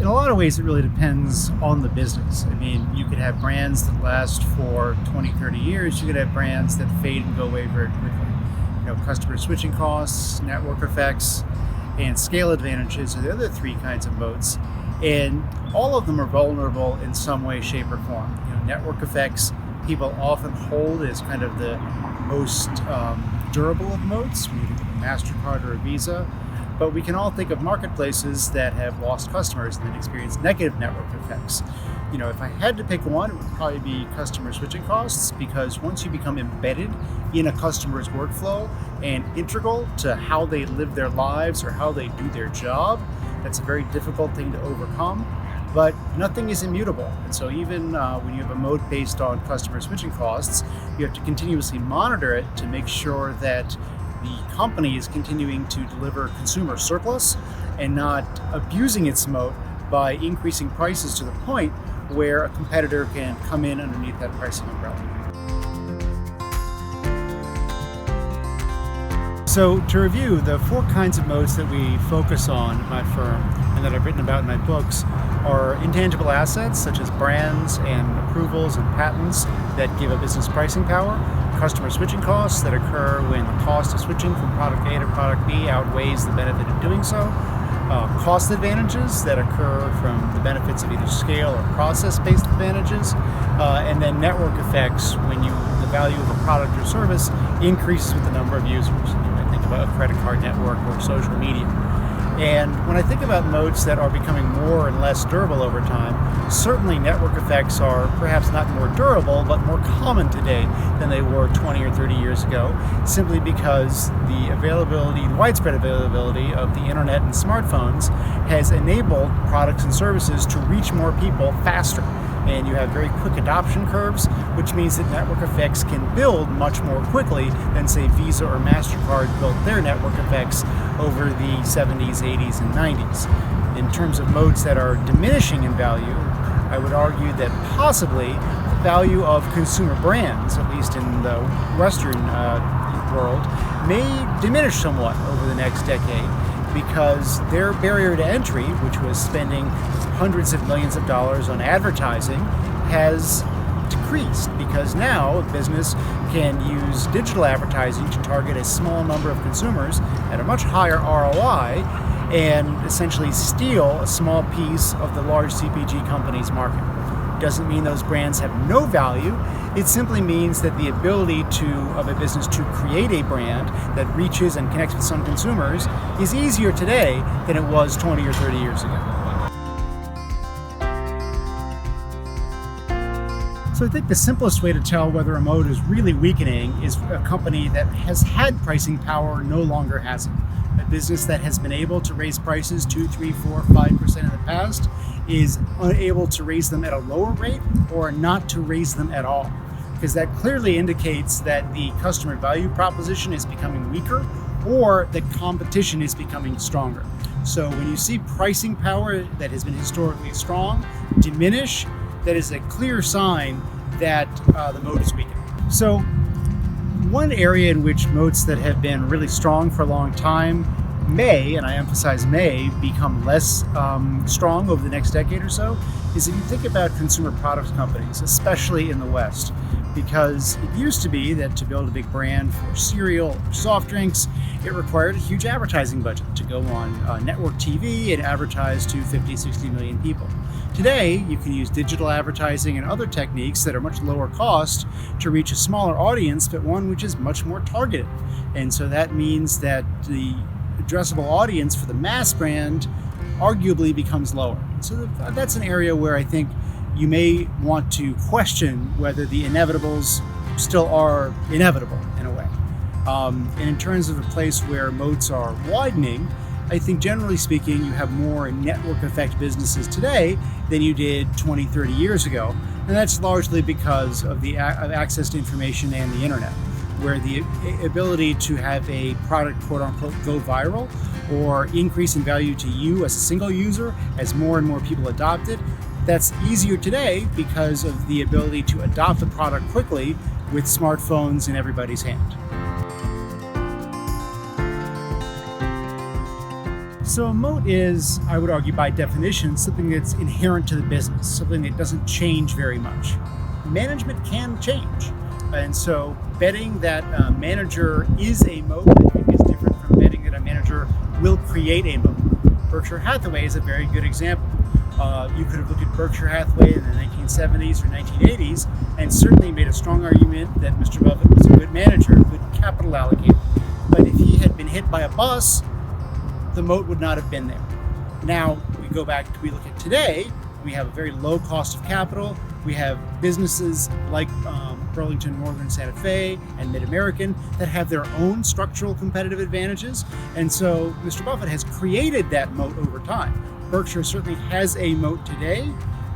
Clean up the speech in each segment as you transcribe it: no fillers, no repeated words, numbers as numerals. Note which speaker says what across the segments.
Speaker 1: In a lot of ways, it really depends on the business. I mean, you could have brands that last for 20, 30 years. You could have brands that fade and go away very quickly. Customer switching costs, network effects, and scale advantages are the other three kinds of moats. And all of them are vulnerable in some way, shape, or form. Network effects people often hold as kind of the most durable of moats when you think of a MasterCard or a Visa. But we can all think of marketplaces that have lost customers and then experienced negative network effects. If I had to pick one, it would probably be customer switching costs, because once you become embedded in a customer's workflow and integral to how they live their lives or how they do their job, that's a very difficult thing to overcome. But nothing is immutable. And so even when you have a moat based on customer switching costs, you have to continuously monitor it to make sure that the company is continuing to deliver consumer surplus and not abusing its moat by increasing prices to the point where a competitor can come in underneath that pricing umbrella. So to review, the four kinds of moats that we focus on at my firm and that I've written about in my books are intangible assets such as brands and approvals and patents that give a business pricing power, customer switching costs that occur when the cost of switching from product A to product B outweighs the benefit of doing so, cost advantages that occur from the benefits of either scale or process-based advantages, and then network effects when the value of a product or service increases with the number of users. You might think about a credit card network or social media. And when I think about moats that are becoming more and less durable over time, certainly network effects are perhaps not more durable, but more common today than they were 20 or 30 years ago, simply because the widespread availability of the internet and smartphones has enabled products and services to reach more people faster. And you have very quick adoption curves, which means that network effects can build much more quickly than, say, Visa or MasterCard built their network effects over the 70s, 80s, and 90s. In terms of moats that are diminishing in value, I would argue that possibly the value of consumer brands, at least in the Western world, may diminish somewhat over the next decade, because their barrier to entry, which was spending hundreds of millions of dollars on advertising, has decreased, because now a business can use digital advertising to target a small number of consumers at a much higher ROI and essentially steal a small piece of the large CPG company's market. Doesn't mean those brands have no value. It simply means that the ability of a business to create a brand that reaches and connects with some consumers is easier today than it was 20 or 30 years ago. So I think the simplest way to tell whether a moat is really weakening is a company that has had pricing power no longer has it. A business that has been able to raise prices 2, 3, 4, 5% in the past is unable to raise them at a lower rate or not to raise them at all, because that clearly indicates that the customer value proposition is becoming weaker or that competition is becoming stronger. So when you see pricing power that has been historically strong diminish, that is a clear sign that the moat is weakening. So one area in which moats that have been really strong for a long time may, and I emphasize may, become less strong over the next decade or so is if you think about consumer products companies, especially in the West. Because it used to be that to build a big brand for cereal or soft drinks, it required a huge advertising budget to go on network TV and advertise to 50, 60 million people. Today, you can use digital advertising and other techniques that are much lower cost to reach a smaller audience, but one which is much more targeted. And so that means that the addressable audience for the mass brand arguably becomes lower. So that's an area where I think you may want to question whether the inevitables still are inevitable in a way. And in terms of a place where moats are widening, I think generally speaking, you have more network effect businesses today than you did 20, 30 years ago. And that's largely because of the access to information and the internet, where the ability to have a product, quote unquote, go viral or increase in value to you as a single user as more and more people adopt it, that's easier today because of the ability to adopt the product quickly with smartphones in everybody's hand. So a moat is, I would argue by definition, something that's inherent to the business, something that doesn't change very much. Management can change. And so betting that a manager is a moat, I think, is different from betting that a manager will create a moat. Berkshire Hathaway is a very good example. You could have looked at Berkshire Hathaway in the 1970s or 1980s and certainly made a strong argument that Mr. Buffett was a good manager, a good capital allocator. But if he had been hit by a bus, the moat would not have been there. Now, we look at today, we have a very low cost of capital. We have businesses like Burlington Northern Santa Fe and Mid-American that have their own structural competitive advantages. And so Mr. Buffett has created that moat over time. Berkshire certainly has a moat today,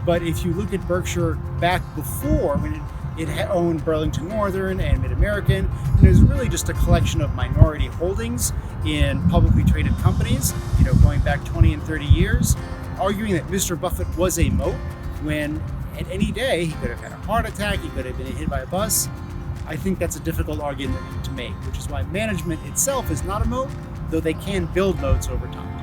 Speaker 1: but if you look at Berkshire back before, when it owned Burlington Northern and Mid-American, and it was really just a collection of minority holdings in publicly traded companies, going back 20 and 30 years, arguing that Mr. Buffett was a moat when at any day he could have had a heart attack, he could have been hit by a bus. I think that's a difficult argument to make, which is why management itself is not a moat, though they can build moats over time.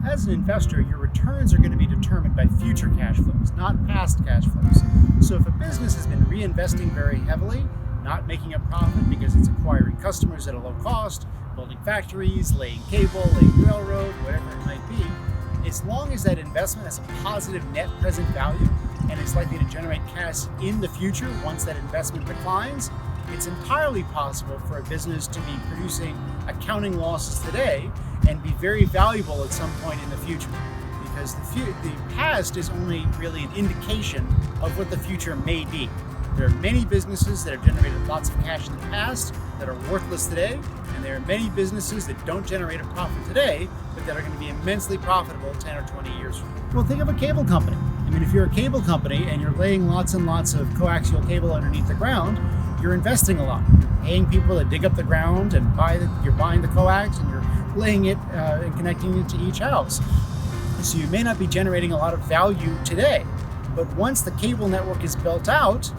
Speaker 1: As an investor, your returns are going to be determined by future cash flows, not past cash flows. So if a business has been reinvesting very heavily, not making a profit because it's acquiring customers at a low cost, building factories, laying cable, laying railroad, whatever it might be, as long as that investment has a positive net present value and is likely to generate cash in the future once that investment declines, it's entirely possible for a business to be producing accounting losses today and be very valuable at some point in the future, because the past is only really an indication of what the future may be. There are many businesses that have generated lots of cash in the past that are worthless today, and there are many businesses that don't generate a profit today, but that are going to be immensely profitable 10 or 20 years from now. Well, think of a cable company. I mean, if you're a cable company and you're laying lots and lots of coaxial cable underneath the ground, you're investing a lot. You're paying people to dig up the ground and you're buying the coax and you're laying it and connecting it to each house. So you may not be generating a lot of value today, but once the cable network is built out,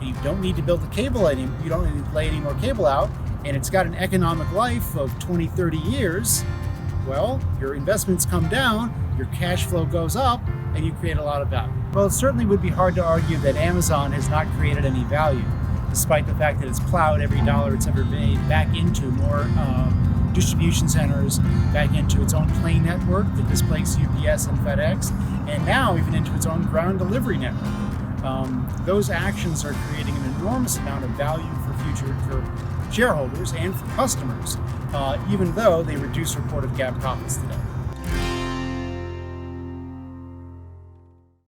Speaker 1: and you don't need to build the cable anymore, you don't need to lay any more cable out, and it's got an economic life of 20, 30 years, well, your investments come down, your cash flow goes up, and you create a lot of value. Well, it certainly would be hard to argue that Amazon has not created any value, despite the fact that it's plowed every dollar it's ever made back into more distribution centers, back into its own plane network that displaced UPS and FedEx, and now even into its own ground delivery network. Those actions are creating an enormous amount of value for shareholders and for customers, even though they reduce reported GAAP profits today.